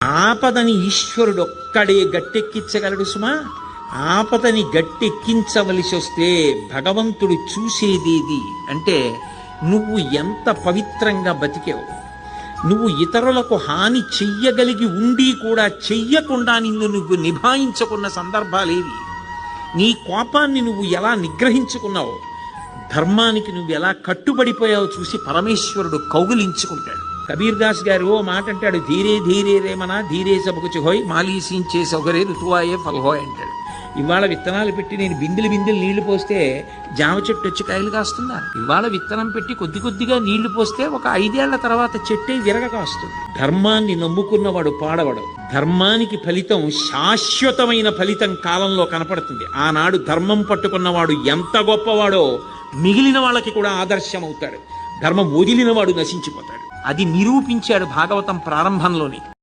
ఆపదని ఈశ్వరుడు ఒక్కడే గట్టెక్కించగలడు సుమా. ఆపదని గట్టెక్కించవలసి వస్తే భగవంతుడు చూసేదేది అంటే నువ్వు ఎంత పవిత్రంగా బతికావు. నువ్వు ఇతరులకు హాని చెయ్యగలిగి ఉండి కూడా చెయ్యకుండా నిన్ను నువ్వు నిభాయించుకున్న సందర్భాలేవి. నీ కోపాన్ని నువ్వు ఎలా నిగ్రహించుకున్నావు, ధర్మానికి నువ్వు ఎలా కట్టుబడిపోయావో చూసి పరమేశ్వరుడు కౌగిలించుకుంటాడు. కబీర్ దాస్ గారు ఓ మాట అంటాడు, ధీరే ధీరే రేమనా ధీరే సబకుచి హోయ్ మాలీసించే సౌకర్య ఋతువాయే ఫల్హోయ్ అంటాడు. ఇవాళ విత్తనాలు పెట్టి నేను బిందెలు నీళ్లు పోస్తే జామ చెట్టు వచ్చి కాయలు కాస్తుందా? ఇవాళ విత్తనం పెట్టి కొద్ది కొద్దిగా నీళ్లు పోస్తే ఒక 5 ఏళ్ల తర్వాత చెట్టే విరగ కాస్తుంది. ధర్మాన్ని నమ్ముకున్నవాడు పాడవడు. ధర్మానికి ఫలితం శాశ్వతమైన ఫలితం కాలంలో కనపడుతుంది. ఆనాడు ధర్మం పట్టుకున్నవాడు ఎంత గొప్పవాడో మిగిలిన వాళ్ళకి కూడా ఆదర్శం అవుతాడు. ధర్మం వదిలినవాడు నశించిపోతాడు. అది నిరూపించాడు భాగవతం ప్రారంభంలోనే.